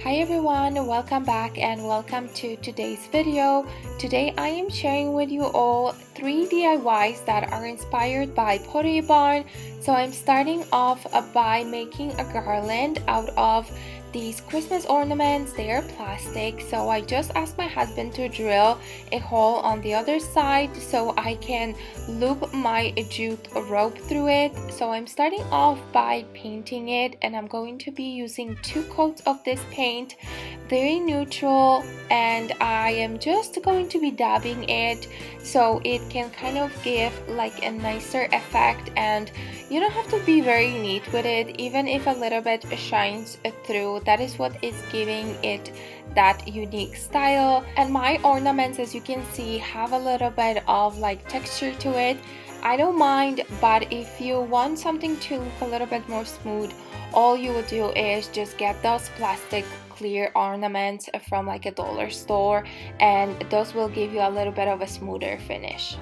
Hi everyone, welcome back and welcome to today's video. Today I am sharing with you all 3 DIYs that are inspired by Pottery Barn. So I'm starting off by making a garland out of these Christmas ornaments. They are plastic, so I just asked my husband to drill a hole on the other side so I can loop my jute rope through it. So I'm starting off by painting it, and I'm going to be using 2 coats of this paint, very neutral, and I am just going to be dabbing it so it can kind of give like a nicer effect, and you don't have to be very neat with it. Even if a little bit shines through, that is what is giving it that unique style. And my ornaments, as you can see, have a little bit of like texture to it. I don't mind, but if you want something to look a little bit more smooth, all you would do is just get those plastic clear ornaments from like a dollar store, and those will give you a little bit of a smoother finish.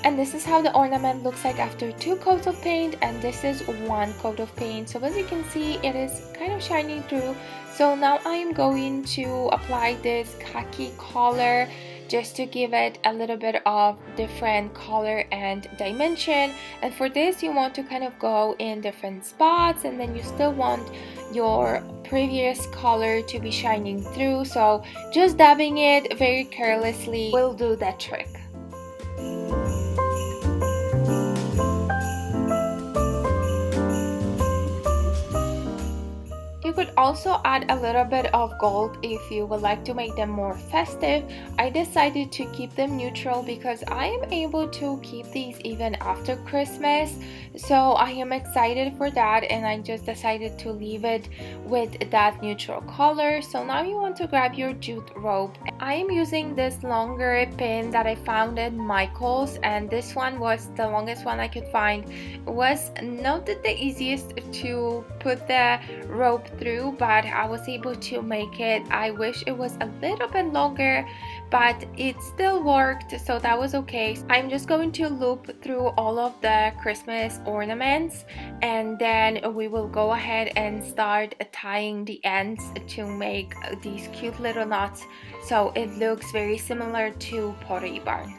And this is how the ornament looks like after 2 coats of paint, and this is 1 coat of paint. So as you can see, it is kind of shining through. So now I am going to apply this khaki color just to give it a little bit of different color and dimension. And for this, you want to kind of go in different spots, and then you still want your previous color to be shining through. So just dabbing it very carelessly will do that trick. You could also add a little bit of gold if you would like to make them more festive. I decided to keep them neutral because I am able to keep these even after Christmas. So I am excited for that, and I just decided to leave it with that neutral color. So now you want to grab your jute rope. I am using this longer pin that I found at Michael's, and this one was the longest one I could find. It was not the easiest to put the rope through, but I was able to make it. I wish it was a little bit longer, but it still worked, so that was okay. I'm just going to loop through all of the Christmas ornaments, and then we will go ahead and start tying the ends to make these cute little knots, so it looks very similar to Pottery Barn.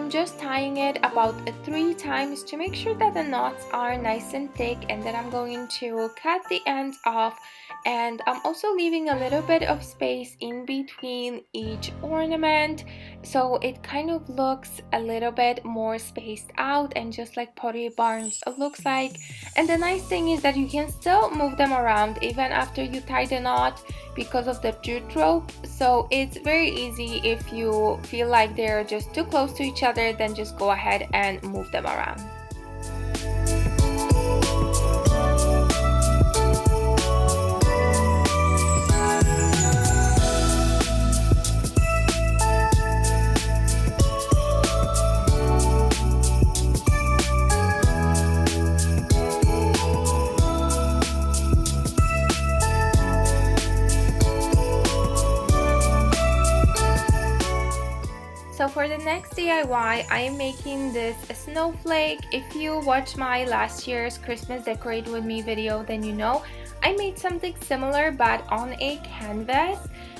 Just tying it about 3 times to make sure that the knots are nice and thick, and then I'm going to cut the ends off, and I'm also leaving a little bit of space in between each ornament so it kind of looks a little bit more spaced out, and just like Pottery Barns looks like. And the nice thing is that you can still move them around even after you tie the knot because of the jute rope. So it's very easy. If you feel like they're just too close to each other, then just go ahead and move them around. So for the next DIY, I am making this snowflake. If you watched my last year's Christmas Decorate With Me video, then you know I made something similar but on a canvas.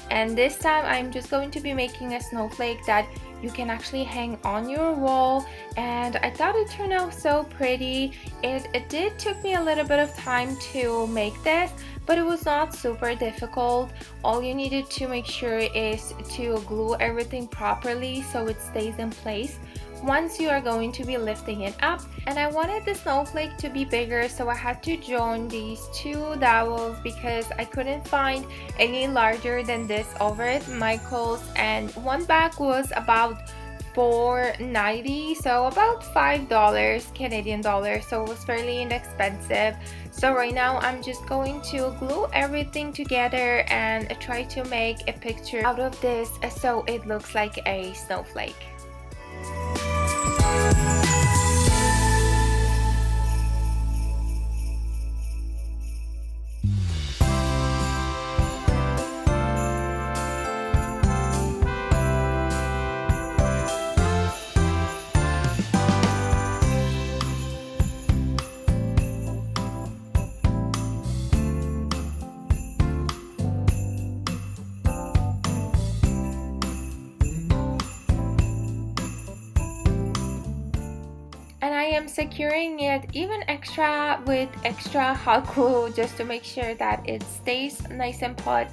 And this time I'm just going to be making a snowflake that you can actually hang on your wall, and I thought it turned out so pretty. It did took me a little bit of time to make this, but it was not super difficult. All you needed to make sure is to glue everything properly so it stays in place once you are going to be lifting it up. And I wanted the snowflake to be bigger, so I had to join these two dowels because I couldn't find any larger than this over at Michael's, and one bag was about $4.90, so about $5 Canadian dollars, so it was fairly inexpensive. So right now I'm just going to glue everything together and try to make a picture out of this so it looks like a snowflake. And I am securing it even extra with extra hot glue just to make sure that it stays nice and put.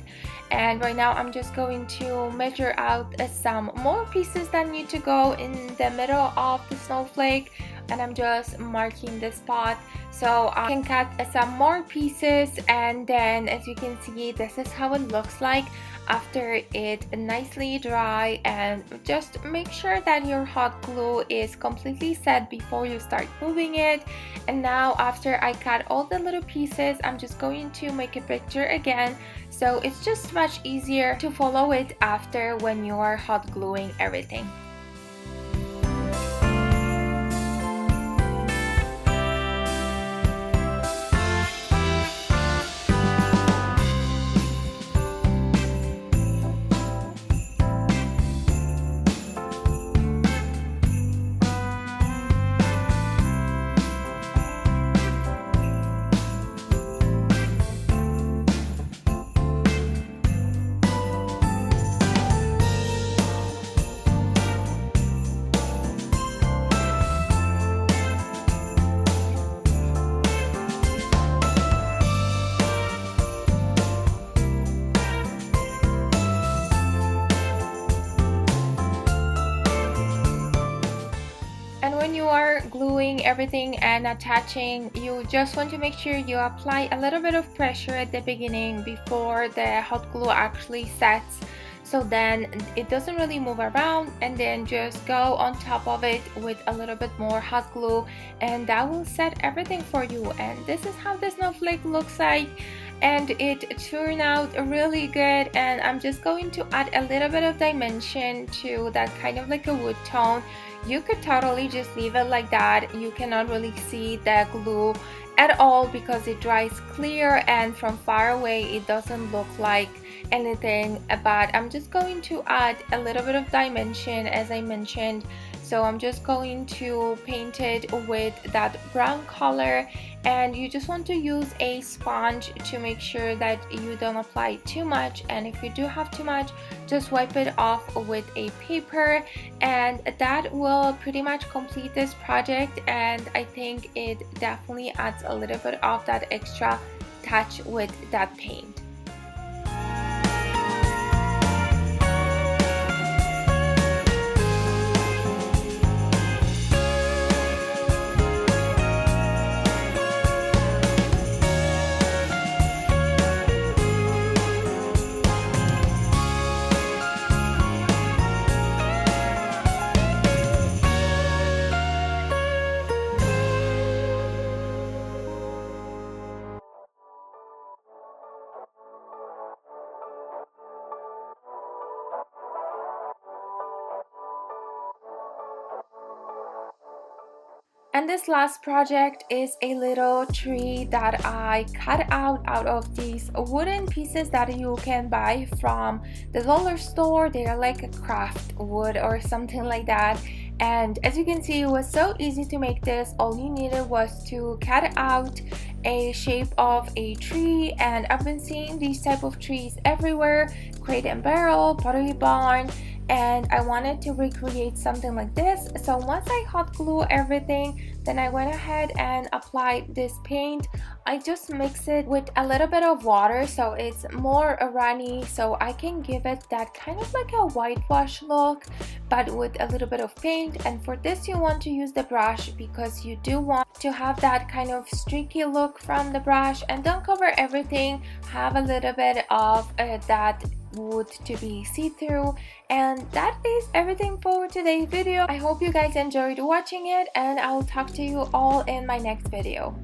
And right now I'm just going to measure out some more pieces that need to go in the middle of the snowflake, and I'm just marking the spot so I can cut some more pieces. And then as you can see, this is how it looks like after it nicely dry. And just make sure that your hot glue is completely set before you start moving it. And now after I cut all the little pieces, I'm just going to make a picture again, so it's just much easier to follow it after when you are hot gluing everything. When you are gluing everything and attaching, you just want to make sure you apply a little bit of pressure at the beginning before the hot glue actually sets, so then it doesn't really move around, and then just go on top of it with a little bit more hot glue, and that will set everything for you. And this is how the snowflake looks like, and it turned out really good. And I'm just going to add a little bit of dimension to that, kind of like a wood tone. You could totally just leave it like that. You cannot really see the glue at all because it dries clear, and from far away it doesn't look like anything, but I'm just going to add a little bit of dimension as I mentioned. So I'm just going to paint it with that brown color, and you just want to use a sponge to make sure that you don't apply too much, and if you do have too much, just wipe it off with a paper, and that will pretty much complete this project. And I think it definitely adds a little bit of that extra touch with that paint. And this last project is a little tree that I cut out of these wooden pieces that you can buy from the dollar store. They are like a craft wood or something like that. And as you can see, it was so easy to make this. All you needed was to cut out a shape of a tree, and I've been seeing these type of trees everywhere. Crate and Barrel, Pottery Barn, and I wanted to recreate something like this. So once I hot glue everything, then I went ahead and applied this paint. I just mix it with a little bit of water so it's more runny, so I can give it that kind of like a whitewash look but with a little bit of paint. And for this you want to use the brush because you do want to have that kind of streaky look from the brush. And don't cover everything, have a little bit of that wood to be see-through. And that is everything for today's video. I hope you guys enjoyed watching it, and I will talk to you all in my next video.